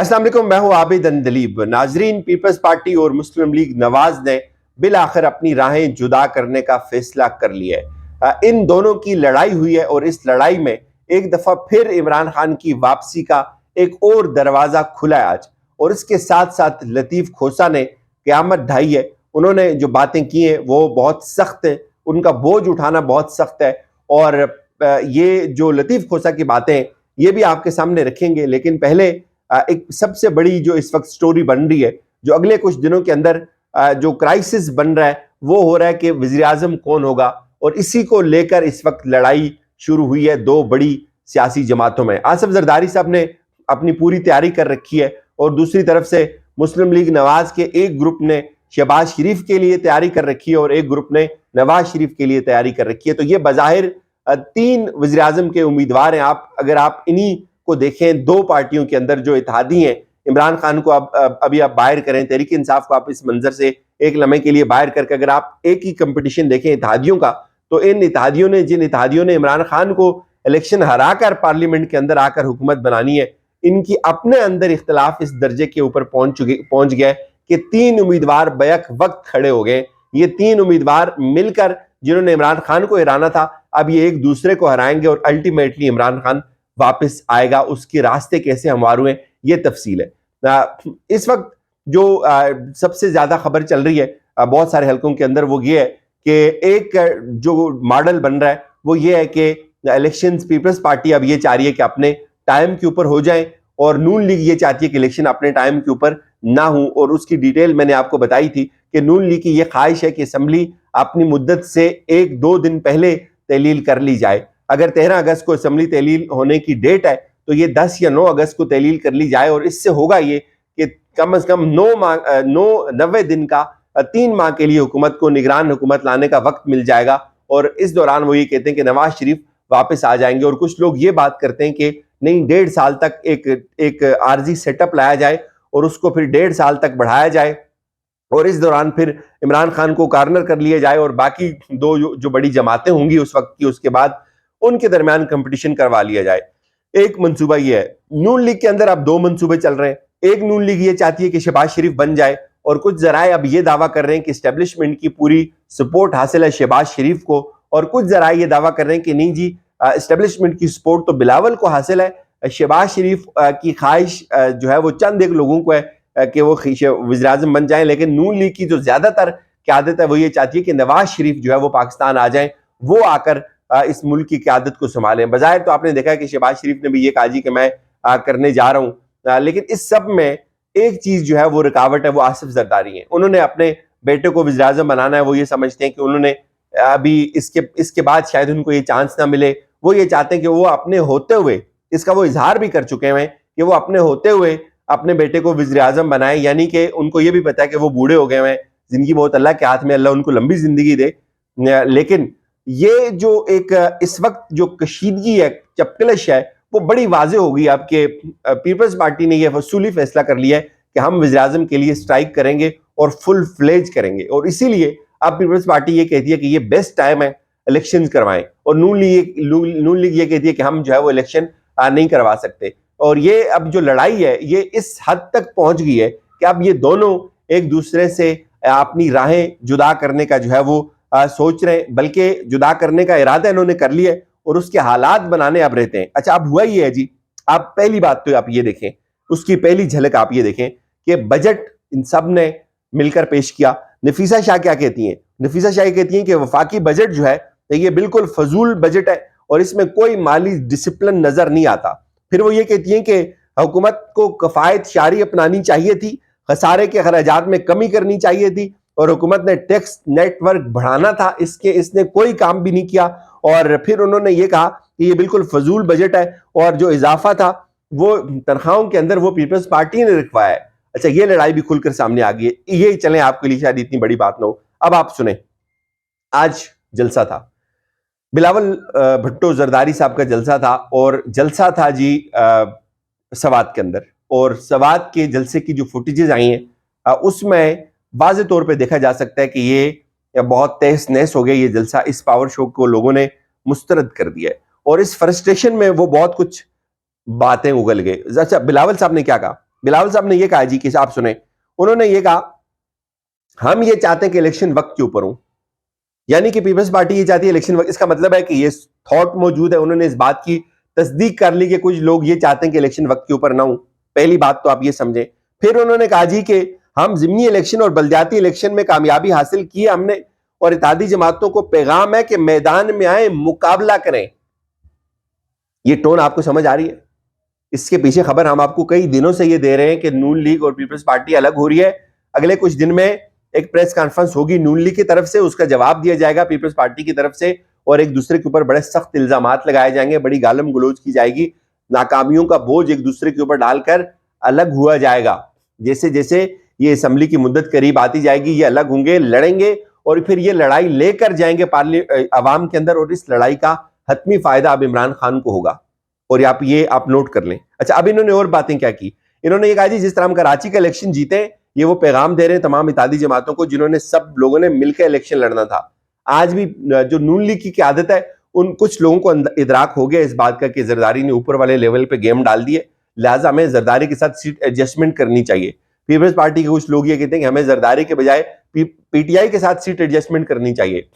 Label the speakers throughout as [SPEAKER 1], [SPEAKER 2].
[SPEAKER 1] अस्सलाम वालेकुम, मैं हूं आबिद अंदलीब। नाजरीन, पीपल्स पार्टी और मुस्लिम लीग नवाज ने बिल आखिर अपनी राहें जुदा करने का फैसला कर लिया है। इन दोनों की लड़ाई हुई है और इस लड़ाई में एक दफा फिर इमरान खान की वापसी का एक और दरवाजा खुला है आज। और इसके साथ साथ लतीफ खोसा ने क़यामत ढाई है। उन्होंने जो बातें की हैं वो बहुत सख्त है, उनका बोझ उठाना बहुत सख्त है। और ये जो लतीफ खोसा की बातें ये भी आपके सामने रखेंगे, लेकिन पहले एक सबसे बड़ी जो इस वक्त स्टोरी बन रही है, जो अगले कुछ दिनों के अंदर जो क्राइसिस बन रहा है वो हो रहा है कि वज़ीर आज़म कौन होगा। और इसी को लेकर इस वक्त लड़ाई शुरू हुई है दो बड़ी सियासी जमातों में। आसिफ जरदारी साहब ने अपनी पूरी तैयारी कर रखी है और दूसरी तरफ से मुस्लिम लीग नवाज के एक ग्रुप ने शहबाज शरीफ के लिए तैयारी कर रखी है और एक ग्रुप ने नवाज शरीफ के लिए तैयारी कर रखी है। तो ये बज़ाहिर तीन वज़ीर आज़म के उम्मीदवार हैं। अगर आप इन्हीं को देखें, दो पार्टियों के अंदर जो इत्तेहादी हैं, इमरान खान को अभी आप बाहर करें, तहरीक इंसाफ को आप इस मंजर से एक लम्हे के लिए बाहर करके अगर आप एक ही कंपटीशन देखें इत्तेहादियों का, तो जिन इत्तेहादियों ने इमरान खान को इलेक्शन हरा कर पार्लियामेंट के अंदर आकर हुकूमत बनानी है, इनकी अपने अंदर इख्तलाफ इस दर्जे के ऊपर पहुंच गया कि तीन उम्मीदवार बैक वक्त खड़े हो गए। ये तीन उम्मीदवार मिलकर जिन्होंने इमरान खान को हराना था, अब ये एक दूसरे को हराएंगे और अल्टीमेटली इमरान खान वापस आएगा। उसके रास्ते कैसे हमवार हुए, ये तफसील है। इस वक्त जो सबसे ज्यादा खबर चल रही है बहुत सारे हलकों के अंदर वो ये है कि एक जो मॉडल बन रहा है वो ये है कि इलेक्शंस, पीपल्स पार्टी अब ये चाह रही है कि अपने टाइम के ऊपर हो जाएं और नून लीग ये चाहती है कि इलेक्शन अपने टाइम के ऊपर ना हो। और उसकी डिटेल मैंने आपको बताई थी कि नून लीग की ये ख्वाहिश है कि असम्बली अपनी मुद्दत से एक दो दिन पहले तहलील कर ली जाए। अगर 13 अगस्त को असम्बली तहलील होने की डेट है तो ये 10 या 9 अगस्त को तहलील कर ली जाए। और इससे होगा ये कि कम से कम 90 दिन का 3 माह के लिए हुकूमत को निगरान हुकूमत लाने का वक्त मिल जाएगा। और इस दौरान वो ये कहते हैं कि नवाज शरीफ वापस आ जाएंगे। और कुछ लोग ये बात करते हैं कि नहीं, 1.5 साल तक एक आर्जी सेटअप लाया जाए और उसको फिर 1.5 साल तक बढ़ाया जाए और इस दौरान फिर इमरान खान को कार्नर कर लिया जाए और बाकी दो जो बड़ी जमातें होंगी उस वक्त की, उसके बाद उनके दरमियान कंपटीशन करवा लिया जाए। एक मंसूबा ये है। नून लीग के अंदर अब दो मंसूबे चल रहे हैं। एक नून लीग ये चाहती है कि शहबाज शरीफ बन जाए और कुछ जराए अब ये दावा कर रहे हैं कि एस्टेब्लिशमेंट की पूरी सपोर्ट हासिल है शहबाज शरीफ को, और कुछ जराए ये दावा कर रहे हैं कि नहीं जी, एस्टेब्लिशमेंट की सपोर्ट तो बिलावल को हासिल है, शहबाज शरीफ की ख्वाहिश जो है वो चंद एक लोगों को है कि वो वज़ीर आज़म बन जाए। लेकिन नून लीग की जो ज्यादातर क़यादत है वो ये चाहती है कि नवाज शरीफ जो है वो पाकिस्तान आ जाए, वो आकर इस मुल्क की क़यादत को संभालें। बज़ाहिर तो आपने देखा है कि शहबाज शरीफ ने भी ये कहा जी कि मैं करने जा रहा हूँ, लेकिन इस सब में एक चीज जो है वो रुकावट है, वो आसिफ जरदारी है। उन्होंने अपने बेटे को वज़ीर आज़म बनाना है। वो ये समझते हैं कि उन्होंने अभी इसके बाद शायद उनको ये चांस ना मिले। वो ये चाहते हैं कि वो अपने होते हुए, इसका वो इजहार भी कर चुके हैं कि वो अपने होते हुए अपने बेटे को वज़ीर आज़म बनाए। यानी कि उनको ये भी पता है कि वो बूढ़े हो गए हैं, जिंदगी बहुत अल्लाह के हाथ में, अल्लाह उनको लंबी जिंदगी दे। लेकिन ये जो एक इस वक्त जो कशीदगी है, चपकलश है, वो बड़ी वाज़े हो गई। आपके पीपल्स पार्टी ने यह वसूली फैसला कर लिया है कि हम वज़ीर आज़म के लिए स्ट्राइक करेंगे और फुल फ्लेज करेंगे। और इसीलिए अब पीपल्स पार्टी ये कहती है कि ये बेस्ट टाइम है इलेक्शन करवाएं, और नून लीग ये कहती है कि हम जो है वो इलेक्शन नहीं करवा सकते। और ये अब जो लड़ाई है ये इस हद तक पहुंच गई है कि अब ये दोनों एक दूसरे से अपनी राहें जुदा करने का जो है वो सोच रहे हैं, बल्कि जुदा करने का इरादा इन्होंने कर लिया है और उसके हालात बनाने अब रहते हैं। अच्छा, अब हुआ ये है जी, आप पहली बात तो आप ये देखें, उसकी पहली झलक आप ये देखें कि बजट इन सब ने मिलकर पेश किया। नफीसा शाह क्या कहती हैं? नफीसा शाह कहती हैं कि वफाकी बजट जो है ये बिल्कुल फजूल बजट है और इसमें कोई माली डिसिप्लिन नजर नहीं आता। फिर वो ये कहती हैं कि हुकूमत को कफायत शारी अपनानी चाहिए थी, खसारे के खराजात में कमी करनी चाहिए थी, और हुकूमत ने टैक्स नेटवर्क बढ़ाना था, इसने कोई काम भी नहीं किया। और फिर उन्होंने ये कहा कि ये बिल्कुल फजूल बजट है और जो इजाफा था वो तनख्वाहों के अंदर वो पीपल्स पार्टी ने रखवाया है। अच्छा, ये लड़ाई भी खुलकर सामने आ गई है। ये चलें, आपके लिए शायद इतनी बड़ी बात ना हो। अब आप सुने, आज जलसा था, बिलावल भुट्टो जरदारी साहब का जलसा था, और जलसा था जी सवात के अंदर। और सवात के जलसे की जो फुटेजेस आई हैं उसमें वाज़े तौर पे देखा जा सकता है कि ये बहुत तहस नहस हो गया ये जलसा। इस पावर शो को लोगों ने मुस्तरद कर दिया है और इस फ्रस्ट्रेशन में वो बहुत कुछ बातें उगल गए। अच्छा, बिलावल साहब ने क्या कहा? बिलावल साहब ने यह कहा जी कि आप सुने, उन्होंने ये कहा हम ये चाहते हैं कि इलेक्शन वक्त के ऊपर हो, यानी कि पीपल्स पार्टी ये चाहती है इलेक्शन वक्त। इसका मतलब है कि ये थॉट मौजूद है, उन्होंने इस बात की तस्दीक कर ली कि कुछ लोग ये चाहते हैं कि इलेक्शन वक्त के ऊपर ना हो। पहली बात तो आप ये समझें। फिर उन्होंने कहा जी कि हम जिमनी इलेक्शन और बल्दियाती इलेक्शन में कामयाबी हासिल की हमने, और इत्तेहादी जमातों को पैगाम है कि मैदान में आए, मुकाबला करें। ये टोन आपको समझ आ रही है? इसके पीछे खबर हम आपको कई दिनों से ये दे रहे हैं कि नून लीग और पीपल्स पार्टी अलग हो रही है। अगले कुछ दिन में एक प्रेस कॉन्फ्रेंस होगी नून लीग की तरफ से, उसका जवाब दिया जाएगा पीपल्स पार्टी की तरफ से, और एक दूसरे के ऊपर बड़े सख्त इल्जामात लगाए जाएंगे, बड़ी गालम गलोच की जाएगी, नाकामियों का बोझ एक दूसरे के ऊपर डालकर अलग हुआ जाएगा। जैसे जैसे ये असेंबली की मुद्दत करीब आती जाएगी, ये अलग होंगे, लड़ेंगे, और फिर ये लड़ाई लेकर जाएंगे अवाम के अंदर, और इस लड़ाई का हतमी फायदा अब इमरान खान को होगा। और आप नोट कर लें। अच्छा, अब इन्होंने और बातें क्या की? इन्होंने ये कहा जी जिस तरह हम कराची का इलेक्शन जीते, ये वो पैगाम दे रहे हैं तमाम इत्तेहादी जमातों को जिन्होंने सब लोगों ने मिलकर इलेक्शन लड़ना था। आज भी जो नून लीग की आदत है, उन कुछ लोगों को इदराक हो गया इस बात का कि जरदारी ने ऊपर वाले लेवल पे गेम डाल दिए, लिहाजा हमें जरदारी के साथ सीट एडजस्टमेंट करनी चाहिए। पीपल्स पार्टी के कुछ लोग ये कहते हैं कि हमें जरदारी के बजाय पीटीआई के साथ सीट एडजस्टमेंट करनी चाहिए।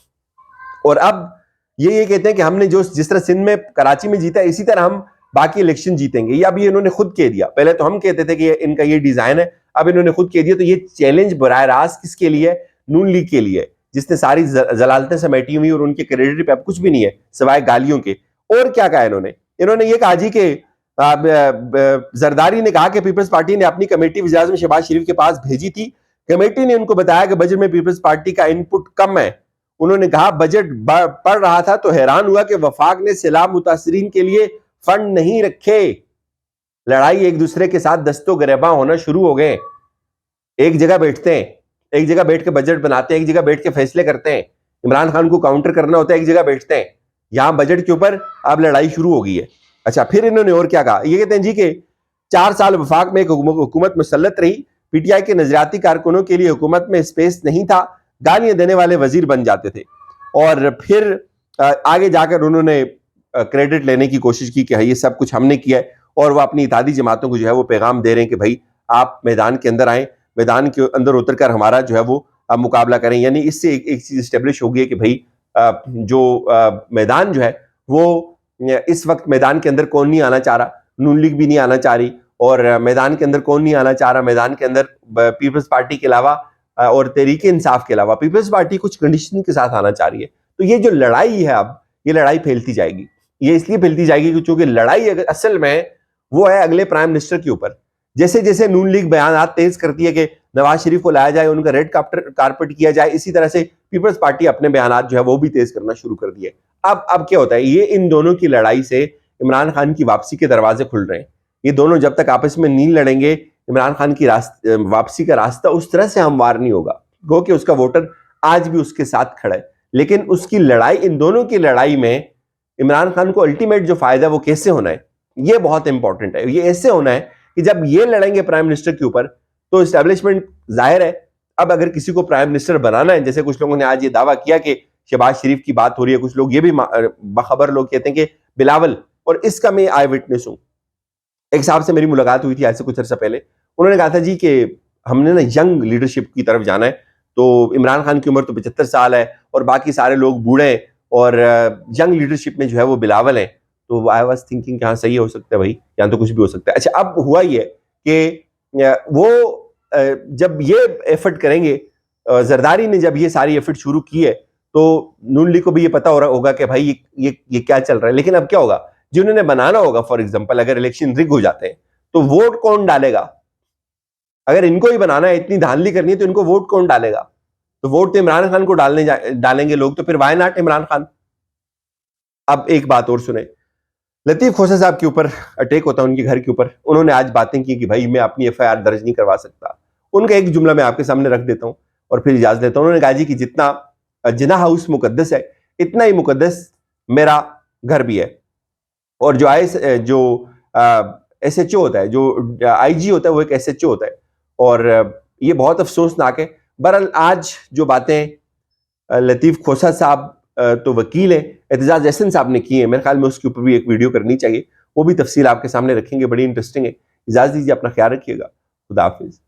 [SPEAKER 1] और अब ये कहते हैं कि हमने जिस तरह सिंध में कराची में जीता, इसी तरह हम बाकी इलेक्शन जीतेंगे। ये अब ये इन्होंने खुद कह दिया। पहले तो हम कहते थे कि इनका ये डिजाइन है, अब इन्होंने खुद कह दिया। तो ये चैलेंज बराह रास्त किसके लिए? नून लीग के लिए, जिसने सारी जलालतें समेटी हुई और उनके क्रेडिट पे अब कुछ भी नहीं है सिवाय गालियों के। और क्या कहा इन्होंने ये कहा जी कि जरदारी ने कहा कि पीपल्स पार्टी ने अपनी कमेटी वज़ीर आज़म शहबाज शरीफ के पास भेजी थी। कमेटी ने उनको बताया कि बजट में पीपल्स पार्टी का इनपुट कम है। उन्होंने कहा बजट पढ़ रहा था तो हैरान हुआ कि वफाक ने सैलाब मुतासरीन के लिए फंड नहीं रखे। लड़ाई एक दूसरे के साथ दस्तों गिरबा होना शुरू हो गए। एक जगह बैठते हैं, एक जगह बैठ के बजट बनाते हैं, एक जगह बैठ के फैसले करते हैं। इमरान खान को काउंटर करना होता है, एक जगह बैठते हैं। यहां बजट के ऊपर अब लड़ाई शुरू हो गई है। अच्छा, फिर इन्होंने और क्या कहा? ये कहते हैं जी कि 4 साल वफाक में एक हुकूमत मुसल्लत रही, पीटीआई के नजरियाती कारकुनों के लिए हुकूमत में स्पेस नहीं था, गालियां देने वाले वजीर बन जाते थे। और फिर आगे जाकर उन्होंने क्रेडिट लेने की कोशिश की कि ये सब कुछ हमने किया है, और वो अपनी इत्तेहादी जमातों को जो है वो पैगाम दे रहे हैं कि भाई आप मैदान के अंदर आए, मैदान के अंदर उतरकर हमारा जो है वो मुकाबला करें। यानी इससे एक चीज स्टेब्लिश हो गई है कि भाई जो मैदान जो है वो इस वक्त मैदान के अंदर कौन नहीं आना चाह रहा? नून लीग भी नहीं आना चाह रही। और मैदान के अंदर कौन नहीं आना चाह रहा? मैदान के अंदर पीपल्स पार्टी के अलावा और तहरीक इंसाफ के अलावा पीपल्स पार्टी कुछ कंडीशन के साथ आना चाह रही है। तो ये जो लड़ाई है, अब ये लड़ाई फैलती जाएगी। ये इसलिए फैलती जाएगी क्योंकि लड़ाई असल में वो है अगले प्राइम मिनिस्टर के ऊपर। जैसे जैसे नून लीग बयान तेज करती है कि नवाज शरीफ को लाया जाए, उनका रेड कारपेट किया जाए, इसी तरह से पीपल्स पार्टी अपने बयान जो है वो भी तेज करना शुरू कर दिए। अब क्या होता है, ये इन दोनों की लड़ाई से इमरान खान की वापसी के दरवाजे खुल रहे हैं। ये दोनों जब तक आपस में नहीं लड़ेंगे, इमरान खान की वापसी का रास्ता उस तरह से हमवार नहीं होगा। गो कि उसका वोटर आज भी उसके साथ खड़ा है, लेकिन उसकी लड़ाई, इन दोनों की लड़ाई में इमरान खान को अल्टीमेट जो फायदा वो कैसे होना है, ये बहुत इंपॉर्टेंट है। ये ऐसे होना है कि जब ये लड़ेंगे प्राइम मिनिस्टर के ऊपर तो इस्टेब्लिशमेंट, जाहिर है अब अगर किसी को प्राइम मिनिस्टर बनाना है, जैसे कुछ लोगों ने आज ये दावा किया कि शहबाज शरीफ की बात हो रही है, कुछ लोग ये भी बखबर लोग कहते हैं कि बिलावल, और इसका मैं आई विटनेस हूं। एक साहब से मेरी मुलाकात हुई थी आज से कुछ अर्सा पहले। उन्होंने कहा था जी कि हमने ना यंग लीडरशिप की तरफ जाना है। तो इमरान खान की उम्र तो 75 साल है और बाकी सारे लोग बूढ़े हैं, और यंग लीडरशिप में जो है वो बिलावल है। तो आई वाज थिंकिंग कि हाँ सही हो सकता है भाई, या तो कुछ भी हो सकता है। अच्छा, अब हुआ ये कि वो जब ये एफर्ट करेंगे, जरदारी ने जब ये सारी एफर्ट शुरू की है, तो नून लीग को भी ये पता हो रहा होगा कि भाई ये क्या चल रहा है। लेकिन अब क्या होगा, जिन्होंने बनाना होगा, फॉर एग्जांपल अगर इलेक्शन रिग हो जाते हैं तो वोट कौन डालेगा? अगर इनको ही बनाना है, इतनी धांधली करनी है, तो इनको वोट कौन डालेगा? तो वोट तो इमरान खान को डालेंगे लोग, तो फिर वाई नॉट इमरान खान। अब एक बात और सुने, लतीफ खोसा साहब के ऊपर अटैक होता है, उनके घर के ऊपर। उन्होंने आज बातें की कि भाई मैं अपनी एफआईआर दर्ज नहीं करवा सकता। उनका एक जुमला मैं आपके सामने रख देता हूं और फिर इजाजत लेता हूं। उन्होंने कहा जी कि जितना जिना हाउस मुकद्दस है, इतना ही मुकद्दस मेरा घर भी है। और जो एसएचओ होता है, जो आईजी होता है, वो एक एसएचओ होता है। और ये बहुत अफसोसनाक है। बहरहाल आज जो बातें लतीफ खोसा साहब तो वकील है, एतजाज एहसन साहब ने की है, मेरे ख्याल में उसके ऊपर भी एक वीडियो करनी चाहिए। वो भी तफसील आपके सामने रखेंगे, बड़ी इंटरेस्टिंग है। इजाजत दीजिए, अपना ख्याल रखिएगा। खुदा हाफिज।